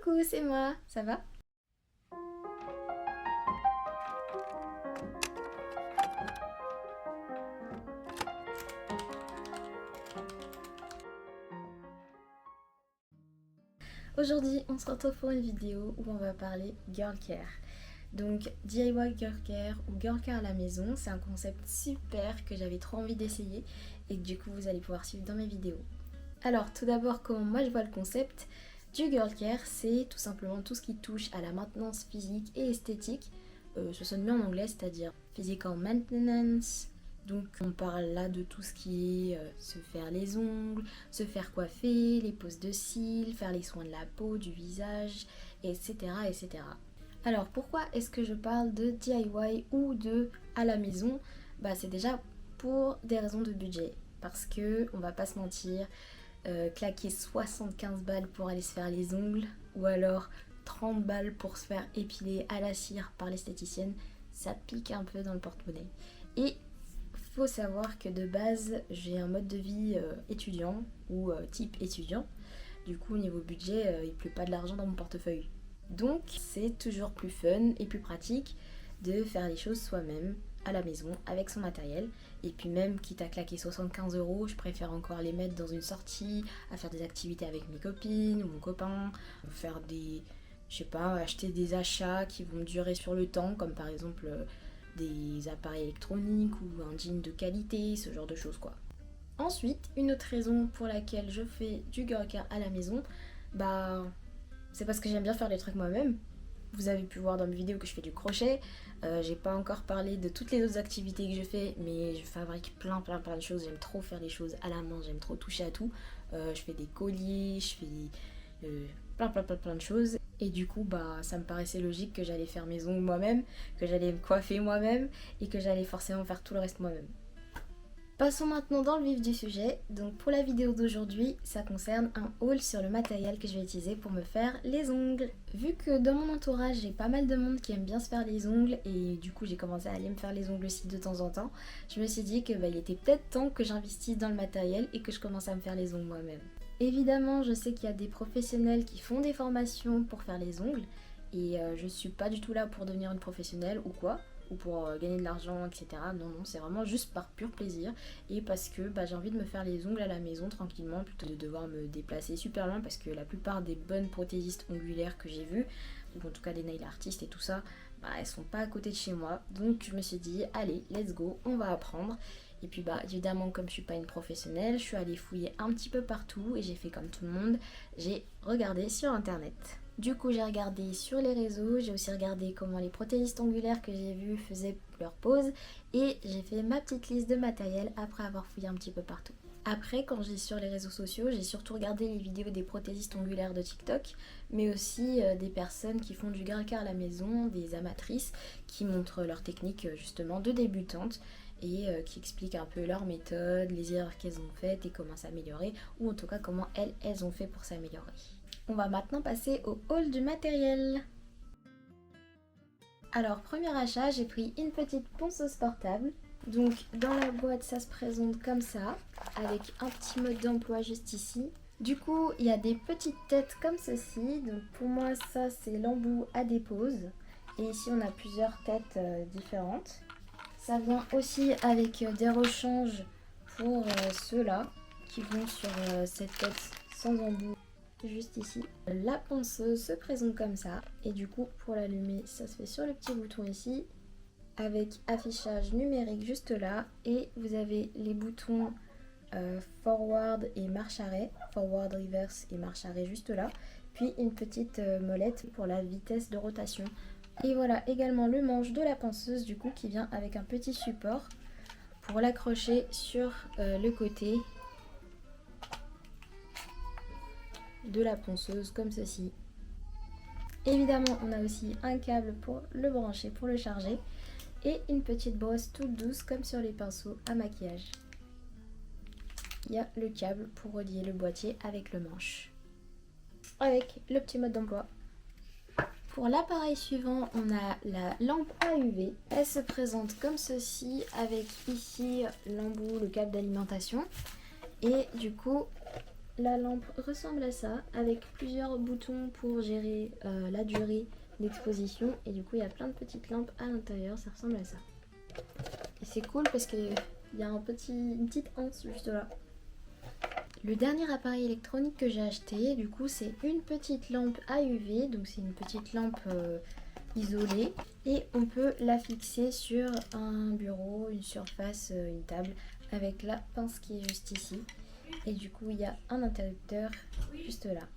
Coucou, c'est moi, ça va? Aujourd'hui, on se retrouve pour une vidéo où on va parler girl care. Donc DIY girl care ou girl care à la maison, c'est un concept super que j'avais trop envie d'essayer et que du coup vous allez pouvoir suivre dans mes vidéos. Alors tout d'abord, comment moi je vois le concept du girl care, c'est tout simplement tout ce qui touche à la maintenance physique et esthétique. Ce sonne mieux en anglais, c'est-à-dire physical maintenance. Donc on parle là de tout ce qui est se faire les ongles, se faire coiffer, les poses de cils, faire les soins de la peau, du visage, etc. etc. Alors pourquoi est-ce que je parle de DIY ou de à la maison? C'est déjà pour des raisons de budget. Parce que on va pas se mentir, claquer 75 balles pour aller se faire les ongles ou alors 30 balles pour se faire épiler à la cire par l'esthéticienne, ça pique un peu dans le porte-monnaie. Et faut savoir que de base j'ai un mode de vie étudiant ou type étudiant. Du coup au niveau budget il pleut pas de l'argent dans mon portefeuille. Donc c'est toujours plus fun et plus pratique de faire les choses soi-même à la maison avec son matériel. Et puis même quitte à claquer 75 euros, je préfère encore les mettre dans une sortie, à faire des activités avec mes copines ou mon copain, faire des, je sais pas, acheter des achats qui vont durer sur le temps, comme par exemple des appareils électroniques ou un jean de qualité, ce genre de choses quoi. Ensuite, une autre raison pour laquelle je fais du girl care à la maison, c'est parce que j'aime bien faire les trucs moi-même. Vous avez pu voir dans mes vidéos que je fais du crochet. J'ai pas encore parlé de toutes les autres activités que je fais, mais je fabrique plein de choses. J'aime trop faire les choses à la main, j'aime trop toucher à tout. Je fais des colliers, je fais plein de choses. Et du coup, ça me paraissait logique que j'allais faire mes ongles moi-même, que j'allais me coiffer moi-même et que j'allais forcément faire tout le reste moi-même. Passons maintenant dans le vif du sujet. Donc pour la vidéo d'aujourd'hui, ça concerne un haul sur le matériel que je vais utiliser pour me faire les ongles. Vu que dans mon entourage, j'ai pas mal de monde qui aime bien se faire les ongles et du coup j'ai commencé à aller me faire les ongles aussi de temps en temps, je me suis dit que il était peut-être temps que j'investisse dans le matériel et que je commence à me faire les ongles moi-même. Évidemment, je sais qu'il y a des professionnels qui font des formations pour faire les ongles et je suis pas du tout là pour devenir une professionnelle ou quoi, ou pour gagner de l'argent, etc. Non, c'est vraiment juste par pur plaisir et parce que j'ai envie de me faire les ongles à la maison tranquillement plutôt que de devoir me déplacer super loin parce que la plupart des bonnes prothésistes ongulaires que j'ai vues, ou en tout cas des nail artistes et tout ça, elles sont pas à côté de chez moi. Donc je me suis dit, allez, let's go, on va apprendre. Et puis évidemment comme je suis pas une professionnelle, je suis allée fouiller un petit peu partout et j'ai fait comme tout le monde, j'ai regardé sur internet. Du coup j'ai regardé sur les réseaux, j'ai aussi regardé comment les prothésistes ongulaires que j'ai vus faisaient leurs poses et j'ai fait ma petite liste de matériel après avoir fouillé un petit peu partout. Après, quand j'ai sur les réseaux sociaux, j'ai surtout regardé les vidéos des prothésistes ongulaires de TikTok, mais aussi des personnes qui font du girl care à la maison, des amatrices qui montrent leur technique justement de débutantes et qui expliquent un peu leur méthode, les erreurs qu'elles ont faites et comment s'améliorer, ou en tout cas comment elles ont fait pour s'améliorer. On va maintenant passer au haul du matériel. Alors, premier achat, j'ai pris une petite ponceuse portable. Donc, dans la boîte, ça se présente comme ça, avec un petit mode d'emploi juste ici. Du coup, il y a des petites têtes comme ceci. Donc, pour moi, ça, c'est l'embout à dépose. Et ici, on a plusieurs têtes différentes. Ça vient aussi avec des rechanges pour ceux-là, qui vont sur cette tête sans embout. Juste ici. La ponceuse se présente comme ça et du coup pour l'allumer ça se fait sur le petit bouton ici avec affichage numérique juste là et vous avez les boutons forward et marche arrêt, forward reverse et marche arrêt juste là, puis une petite molette pour la vitesse de rotation. Et voilà également le manche de la ponceuse du coup qui vient avec un petit support pour l'accrocher sur le côté de la ponceuse comme ceci. Évidemment on a aussi un câble pour le brancher, pour le charger et une petite brosse toute douce comme sur les pinceaux à maquillage. Il y a le câble pour relier le boîtier avec le manche avec le petit mode d'emploi. Pour l'appareil suivant, on a la lampe à UV. Elle se présente comme ceci avec ici l'embout, le câble d'alimentation et du coup la lampe ressemble à ça, avec plusieurs boutons pour gérer la durée d'exposition. Et du coup, il y a plein de petites lampes à l'intérieur, ça ressemble à ça. Et c'est cool parce qu'il y a une petite anse juste là. Le dernier appareil électronique que j'ai acheté, du coup, c'est une petite lampe à UV. Donc c'est une petite lampe isolée. Et on peut la fixer sur un bureau, une surface, une table, avec la pince qui est juste ici. Et du coup, il y a un interrupteur juste là.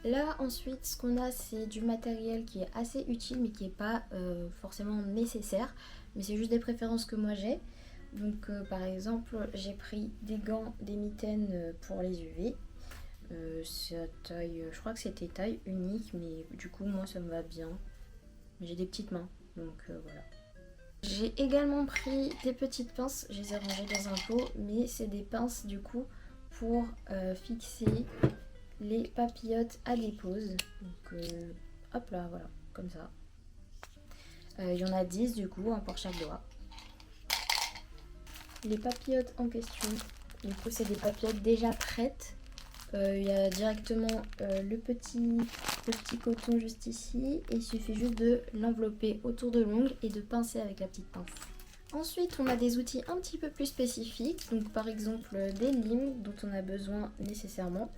Là, ensuite, ce qu'on a, c'est du matériel qui est assez utile, mais qui n'est pas forcément nécessaire. Mais c'est juste des préférences que moi j'ai. Donc, par exemple, j'ai pris des gants, des mitaines pour les UV. C'est taille, je crois que c'était taille unique, mais du coup, moi, ça me va bien. J'ai des petites mains, donc voilà. J'ai également pris des petites pinces, je les ai rangées dans un pot, mais c'est des pinces du coup pour fixer les papillotes à dépose. Donc hop là, voilà, comme ça. Il y en a 10 du coup, un pour chaque doigt. Les papillotes en question, du coup c'est des papillotes déjà prêtes. Il y a directement le petit coton juste ici. Et il suffit juste de l'envelopper autour de l'ongle et de pincer avec la petite pince. Ensuite, on a des outils un petit peu plus spécifiques. Donc par exemple des limes dont on a besoin nécessairement.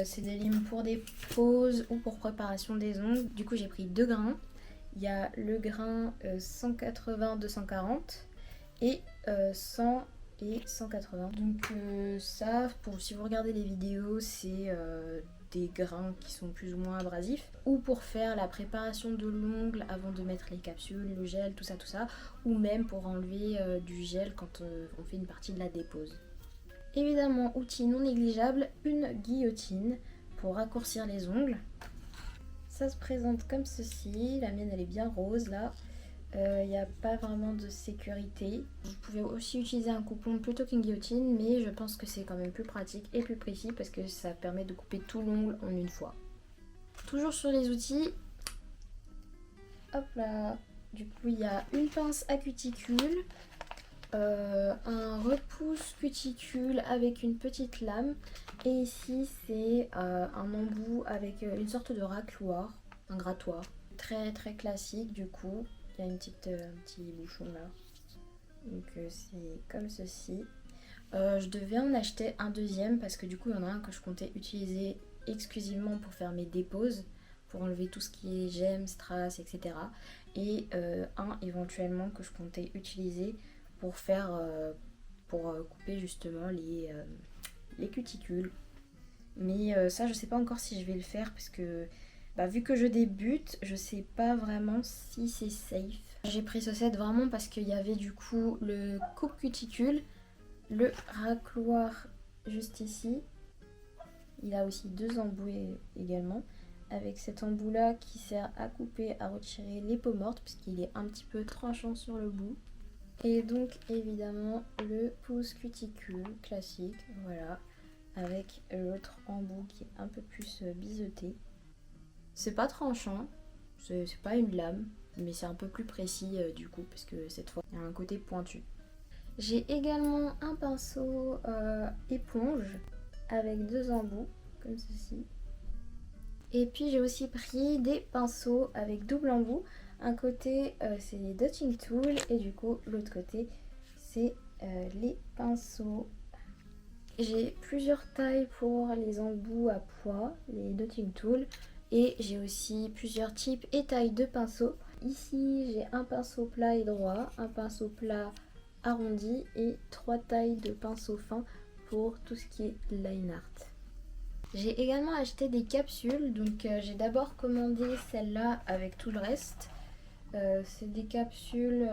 C'est des limes pour des poses ou pour préparation des ongles. Du coup j'ai pris 2 grains. Il y a le grain 180-240 et 100 et 180. Donc ça, si vous regardez les vidéos, c'est des grains qui sont plus ou moins abrasifs. Ou pour faire la préparation de l'ongle avant de mettre les capsules, le gel, tout ça. Ou même pour enlever du gel quand on fait une partie de la dépose. Évidemment, outil non négligeable, une guillotine pour raccourcir les ongles. Ça se présente comme ceci. La mienne elle est bien rose là. Il n'y a pas vraiment de sécurité. Vous pouvez aussi utiliser un coupon plutôt qu'une guillotine, mais je pense que c'est quand même plus pratique et plus précis parce que ça permet de couper tout l'ongle en une fois. Toujours sur les outils, hop là, du coup il y a une pince à cuticule, un repousse cuticule avec une petite lame, et ici c'est un embout avec une sorte de racloir, un grattoir. Très très classique du coup. Il y a un petit bouchon là. Donc c'est comme ceci. Je devais en acheter un deuxième parce que du coup il y en a un que je comptais utiliser exclusivement pour faire mes déposes, pour enlever tout ce qui est gemmes, strass, etc. Et un éventuellement que je comptais utiliser pour faire pour couper justement les cuticules. Mais ça je sais pas encore si je vais le faire parce que vu que je débute, je sais pas vraiment si c'est safe. J'ai pris ce set vraiment parce qu'il y avait du coup le coupe cuticule, le racloir juste ici. Il a aussi 2 embouts également, avec cet embout là qui sert à couper, à retirer les peaux mortes puisqu'il est un petit peu tranchant sur le bout. Et donc évidemment le pouce cuticule classique, voilà, avec l'autre embout qui est un peu plus biseauté. C'est pas tranchant, c'est pas une lame, mais c'est un peu plus précis du coup, parce que cette fois, il y a un côté pointu. J'ai également un pinceau éponge avec 2 embouts, comme ceci. Et puis j'ai aussi pris des pinceaux avec double embout. Un côté, c'est les dotting tools, et du coup, l'autre côté, c'est les pinceaux. J'ai plusieurs tailles pour les embouts à pois, les dotting tools. Et j'ai aussi plusieurs types et tailles de pinceaux. Ici, j'ai un pinceau plat et droit, un pinceau plat arrondi et 3 tailles de pinceaux fins pour tout ce qui est line art. J'ai également acheté des capsules, donc j'ai d'abord commandé celle-là avec tout le reste. C'est des capsules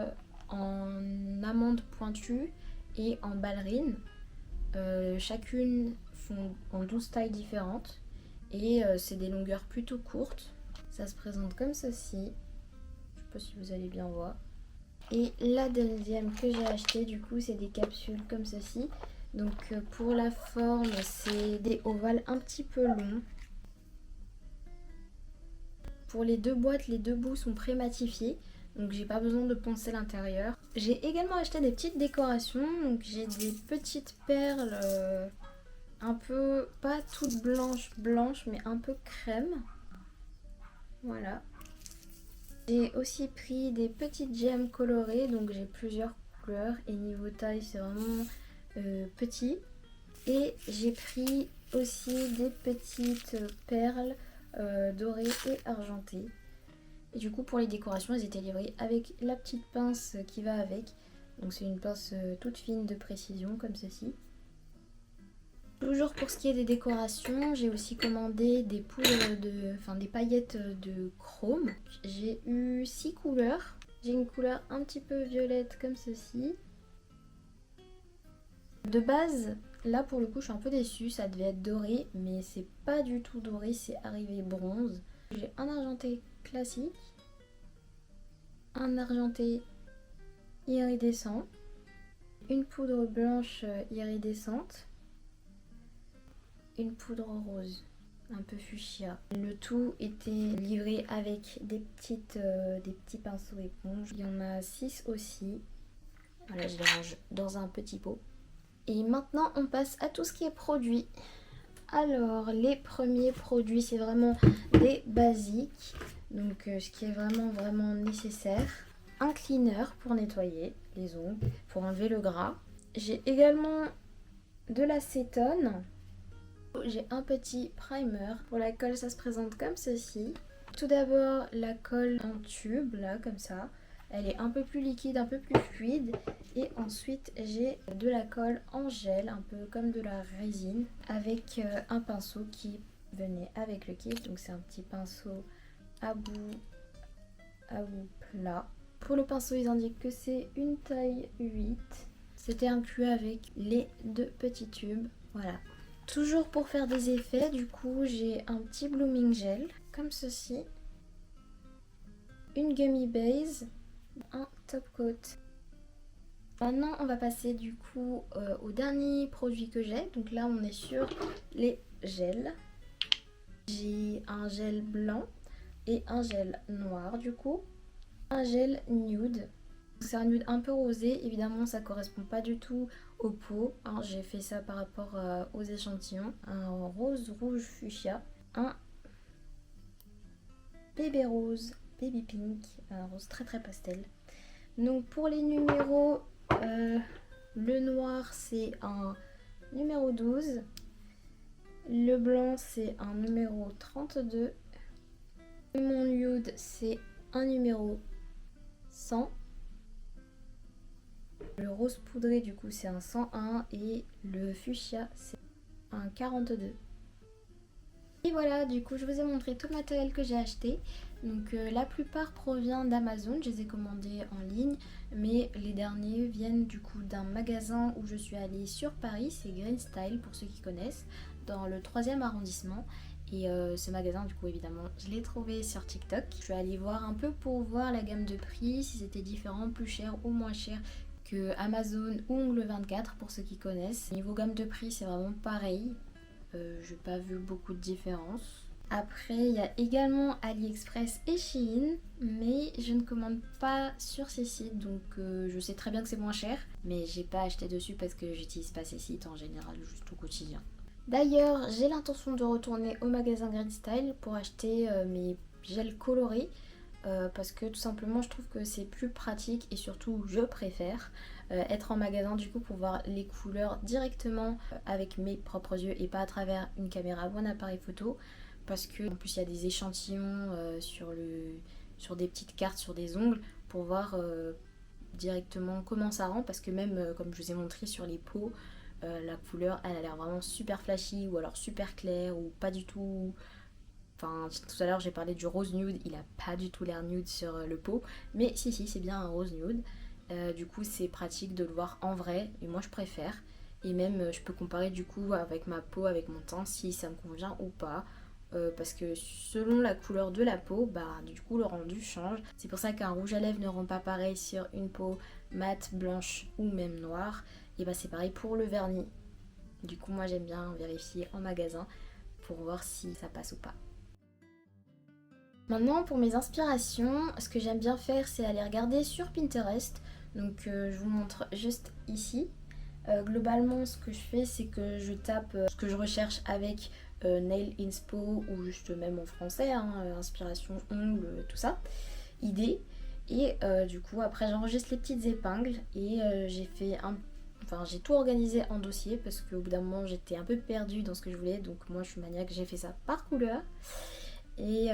en amande pointue et en ballerine. Chacune font en 12 tailles différentes. Et c'est des longueurs plutôt courtes. Ça se présente comme ceci. Je sais pas si vous allez bien voir. Et la deuxième que j'ai acheté du coup, c'est des capsules comme ceci. Donc pour la forme, c'est des ovales un petit peu longs. Pour les 2 boîtes, les 2 bouts sont pré-matifiés. Donc j'ai pas besoin de poncer l'intérieur. J'ai également acheté des petites décorations. Donc j'ai des petites perles un peu, pas toute blanche blanche, mais un peu crème. Voilà. J'ai aussi pris des petites gemmes colorées, donc j'ai plusieurs couleurs et niveau taille c'est vraiment petit. Et j'ai pris aussi des petites perles dorées et argentées. Et du coup pour les décorations elles étaient livrées avec la petite pince qui va avec. Donc c'est une pince toute fine de précision comme ceci. Toujours pour ce qui est des décorations, j'ai aussi commandé des des paillettes de chrome. J'ai eu 6 couleurs. J'ai une couleur un petit peu violette comme ceci. De base, là pour le coup je suis un peu déçue, ça devait être doré, mais c'est pas du tout doré, c'est arrivé bronze. J'ai un argenté classique, un argenté iridescent, une poudre blanche iridescente, une poudre rose, un peu fuchsia. Le tout était livré avec des petits pinceaux éponges. Il y en a 6 aussi. Voilà, je les range dans un petit pot. Et maintenant, on passe à tout ce qui est produit. Alors, les premiers produits, c'est vraiment des basiques. Donc, ce qui est vraiment nécessaire. Un cleaner pour nettoyer les ongles, pour enlever le gras. J'ai également de l'acétone. J'ai un petit primer. Pour la colle, ça se présente comme ceci. Tout d'abord, la colle en tube, là, comme ça. Elle est un peu plus liquide, un peu plus fluide. Et ensuite, j'ai de la colle en gel, un peu comme de la résine, avec un pinceau qui venait avec le kit. Donc, c'est un petit pinceau à bout plat. Pour le pinceau, ils indiquent que c'est une taille 8. C'était inclus avec les 2 petits tubes. Voilà. Toujours pour faire des effets, du coup, j'ai un petit blooming gel, comme ceci. Une gummy base, un top coat. Maintenant, on va passer du coup au dernier produit que j'ai. Donc là, on est sur les gels. J'ai un gel blanc et un gel noir du coup. Un gel nude. C'est un nude un peu rosé, évidemment ça correspond pas du tout aux peaux. Hein, j'ai fait ça par rapport aux échantillons. Un rose rouge fuchsia, un bébé rose, baby pink, un rose très pastel. Donc pour les numéros, le noir c'est un numéro 12, le blanc c'est un numéro 32, mon nude c'est un numéro 100. Le rose poudré du coup c'est un 101 et le fuchsia c'est un 42. Et voilà, du coup je vous ai montré tout le matériel que j'ai acheté. Donc la plupart provient d'Amazon, je les ai commandés en ligne, mais les derniers viennent du coup d'un magasin où je suis allée sur Paris, c'est Green Style pour ceux qui connaissent, dans le 3e arrondissement. Et ce magasin du coup évidemment je l'ai trouvé sur TikTok. Je suis allée voir un peu pour voir la gamme de prix, si c'était différent, plus cher ou moins cher que Amazon ou Ongle 24 pour ceux qui connaissent. Niveau gamme de prix c'est vraiment pareil, j'ai pas vu beaucoup de différence. Après il y a également AliExpress et Shein, mais je ne commande pas sur ces sites, donc je sais très bien que c'est moins cher, mais j'ai pas acheté dessus parce que j'utilise pas ces sites en général juste au quotidien. D'ailleurs j'ai l'intention de retourner au magasin Green Style pour acheter mes gels colorés. Parce que tout simplement je trouve que c'est plus pratique et surtout je préfère être en magasin du coup pour voir les couleurs directement avec mes propres yeux et pas à travers une caméra ou un appareil photo, parce que en plus il y a des échantillons sur des petites cartes sur des ongles pour voir directement comment ça rend, parce que même comme je vous ai montré sur les peaux, la couleur elle a l'air vraiment super flashy ou alors super claire ou pas du tout. Enfin, tout à l'heure j'ai parlé du rose nude, il a pas du tout l'air nude sur le pot, mais si c'est bien un rose nude. Du coup c'est pratique de le voir en vrai et moi je préfère. Et même je peux comparer du coup avec ma peau, avec mon teint, si ça me convient ou pas. Parce que selon la couleur de la peau, bah du coup le rendu change. C'est pour ça qu'un rouge à lèvres ne rend pas pareil sur une peau mate, blanche ou même noire. Et bah c'est pareil pour le vernis. Du coup moi j'aime bien vérifier en magasin pour voir si ça passe ou pas. Maintenant pour mes inspirations, ce que j'aime bien faire c'est aller regarder sur Pinterest. Donc je vous montre juste ici. Globalement, ce que je fais, c'est que je tape ce que je recherche avec Nail Inspo ou juste même en français, hein, inspiration, ongles, tout ça, idée. Et du coup, après, j'enregistre les petites épingles et j'ai tout organisé en dossier parce qu'au bout d'un moment, j'étais un peu perdue dans ce que je voulais. Donc moi, je suis maniaque, j'ai fait ça par couleur. Et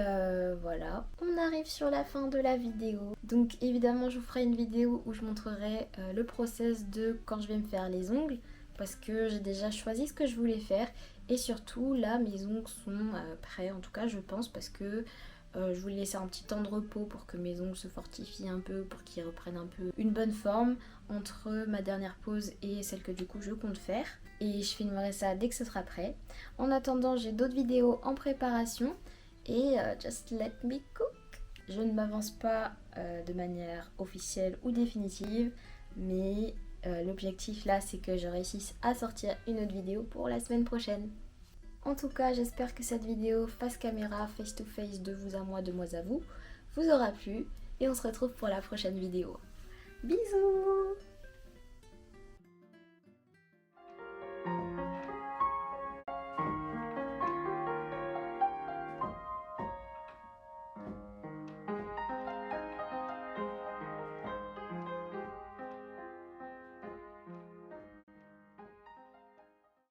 voilà, on arrive sur la fin de la vidéo. Donc évidemment je vous ferai une vidéo où je montrerai le process de quand je vais me faire les ongles, parce que j'ai déjà choisi ce que je voulais faire. Et surtout là mes ongles sont prêts, en tout cas je pense, parce que je voulais laisser un petit temps de repos pour que mes ongles se fortifient un peu, pour qu'ils reprennent un peu une bonne forme entre ma dernière pause et celle que du coup je compte faire. Et je filmerai ça dès que ce sera prêt. En attendant, j'ai d'autres vidéos en préparation. Et just let me cook. Je ne m'avance pas de manière officielle ou définitive, mais l'objectif là c'est que je réussisse à sortir une autre vidéo pour la semaine prochaine. En tout cas, j'espère que cette vidéo face caméra, face to face, de vous à moi, de moi à vous, vous aura plu et on se retrouve pour la prochaine vidéo. Bisous!